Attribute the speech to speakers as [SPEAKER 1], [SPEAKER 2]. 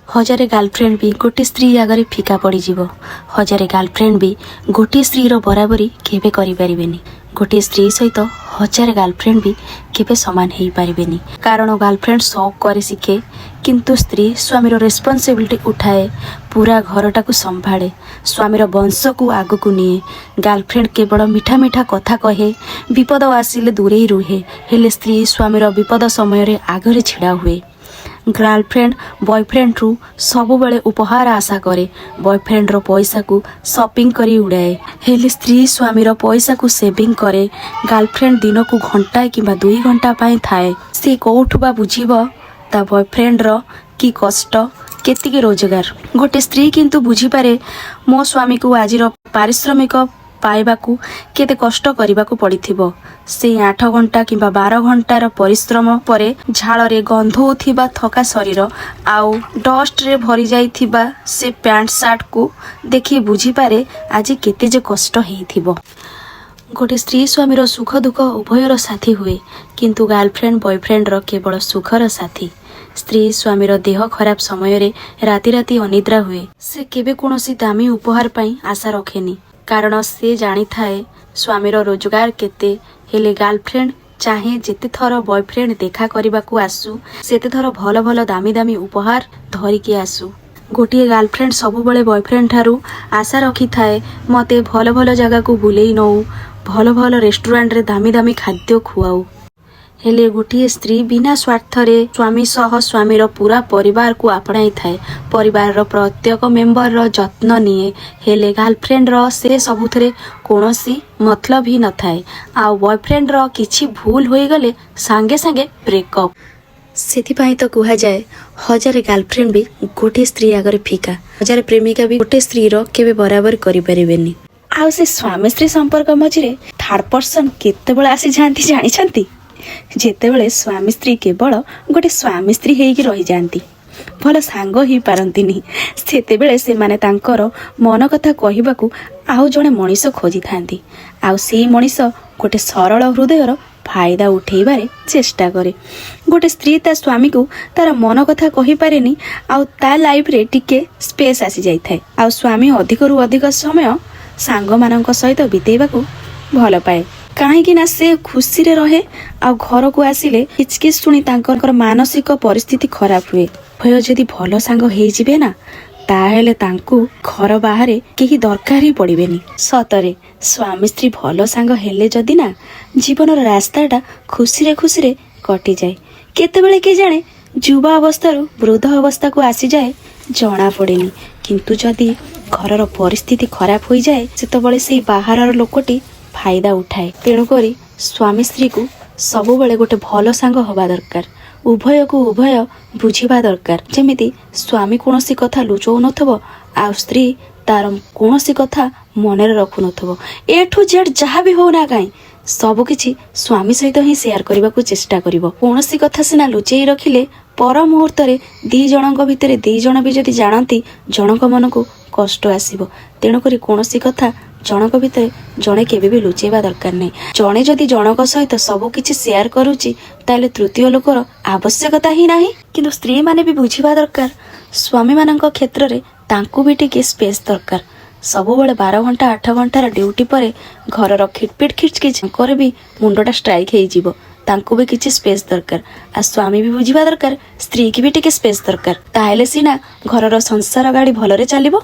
[SPEAKER 1] Hazare girlfriend भी गोटे स्त्री आगे फिका पड़ीजिव। हजारे गर्लफ्रेंड भी गोटे स्त्री बराबरी केबे करि परिबेनी। गोटे स्त्री सहित हजार गर्लफ्रेंड भी केबे समान हो पारिबेनी। कारण गर्लफ्रेंड शौक करे शिखे किंतु स्त्री स्वामीर रेस्पॉन्सिबिलिटी उठाए, पूरा घरटा को संभाळे, स्वामीर वंश को आग को निए। गर्लफ्रेंड केवल मीठा मीठा कथा कहे, विपद आसिले दूरे रुहे, हेले स्त्री स्वामीर विपद समय आगे छिड़ा हुए। गर्लफ्रेंड बॉयफ्रेंड रु सबु बेले उपहार आशा करे, बॉयफ्रेंड रो पैसा को शॉपिंग करी उड़ाए, हेले स्त्री स्वामीर पैसा को सेविंग करे। गर्लफ्रेंड दिन को घंटा कि 2 घंटा पाई थाए, से कोठु बा बुझीबो ता बॉयफ्रेंड रो की कष्ट केतिके रोजगार। गोटे स्त्री किंतु बुझी पारे मो स्वामी को आजिर पारिश्रमिक पाइबाकू केते कष्ट करिबाकू पड़िथिबो। से 8 घंटा कि 12 घंटार परिश्रम परे झाड़े गंधौथिबा थका शरीर आउ डस्ट रे भरी जाइथिबा से पैंट सार्ट को देखि बुझी पारे आज केते जे कष्ट हेइथिबो। गोटे स्त्री स्वामीर सुख दुख उभयर साथी हुए, किंतु गर्लफ्रेंड बॉयफ्रेंड रो केवल सुखर साथी। स्त्री स्वामीर देह खराब समय रे राति राति अनिद्रा हुए, से केबे कोनोसी दामी उपहार पाई आशा रखेनी, कारण से जानी थाए स्वामीर रोजगार केते। हेले गर्लफ्रेंड चाहे जेते थर बॉयफ्रेंड देखा करने को आसू, सेते थर भल भल दामी दामी उपहार धरिकी आसू। गोटे गर्लफ्रेंड सबु बेले बॉयफ्रेंड ठारू आशा रखी थाए मते भल भल जगह को बुलेई नऊ, भल भल रेस्टोरेंट रे दामी दामी खाद्य खुआऊ। हेले गोटे स्त्री बिना स्वार्थ रे स्वामी सह स्वामीर पूरा परिवार को आपणाई थाए, परिवार रो प्रत्येक मेंबर रो जत्न निए। हेले गर्लफ्रेंड रो से सबुथरे कोनोसी मतलब ही न थाए, आ बॉयफ्रेंड रो किछि भूल होई गले सांगे सांगे ब्रेकअप। सेथिपाई तो कुहा जाए हजार गर्लफ्रेंड भी गोटे स्त्री आगे फिका, हजार प्रेमिका भी गोटे स्त्री रो केबे बराबर करि परिबेनी। आ से स्वामी स्त्री संपर्क मझिरे थर्ड पर्सन केतेबेले आसी जांती जानि छंती, जेतेबेले स्वामी स्त्री केवल गोटे स्वामी स्त्री हेइकी रही जांती, भल सांग ही पारंतिनी, सेतेबेले से माने तांकर मन कथा कहिबाकू आउ जणे मनीष खोजी थांती। आउ सेई मनीष गोटे सरल हृदयर फायदा उठेबारे चेष्टा करे। गोटे स्त्री ता स्वामी को तार मन कथा कहि पारेनी, आउ ता लाइफ रे टिके स्पेस आसी जाई थाए। आउ स्वामी अधिक रु अधिक समय सांग मानक सहित बितेबाकू भल पाए, काहेकि ना से खुशी रे रहे। आ घर को आसिले किचकिच सुनी तांकर मानसिक परिस्थिति खराब हुए। भय जदि भल सांग हेइ जिबे ना, ताहेले तांकू घर बाहरे केही दरकार ही पड़िबेनी। सतरे स्वामी स्त्री भल सांग हेले जदि ना, जीवनर रास्ताटा खुशी रे कटि जाए। केतेबेले के जाने युवा अवस्था वृद्ध अवस्था को आसी जाए जना पड़ेनी, किंतु जदि घरर परिस्थिति खराब हो जाए सेतबेले से बाहरर लोकटी फायदा उठाए। तेणुकरी स्वामी स्त्री को सबु बेले गोटे भल सांग हवा दरकार, उभय को उभय बुझिबा दरकार। जेमिति स्वामी कोनोसी कथा लुचौ नथबो, आ स्त्री तार कोनोसी कथा मनरे रखु नथबो। ए टू जेड जहाँ भी हो ना काई सब किछि स्वामी सहित ही शेयर करने को चेष्टा करिवो। कोनोसी कथा सिना लुचेई रखिले पर मुहूर्त रे 2 जनक भितर 2 जन भी जदि जानती जनक मन को कष्ट आसीबो। तेणुकरी कोनोसी कथा जनक भितर जणे केबे भी लुचेबा दरकार नहीं। जणे जदि जनक सहित सब किछि शेयर करूची ताले तृतीय लोकर आवश्यकता ही नाही। किंतु स्त्री माने भी बुझिबा दरकार स्वामी मानक क्षेत्र रे तांकू भी टिके स्पेस दरकार। सबु बेले 12 घंटा 8 घंटार ड्यूटी परे घरर खिटपिट खिचकिच करे भी मुंडटा स्ट्राइक हेइ जिवो, तांकू भी किछि स्पेस दरकार। आ स्वामी भी बुझिबा दरकार स्त्री की भी टिके स्पेस दरकार, ताहेले सिना घरर संसार गाड़ी भलरे चलिबो।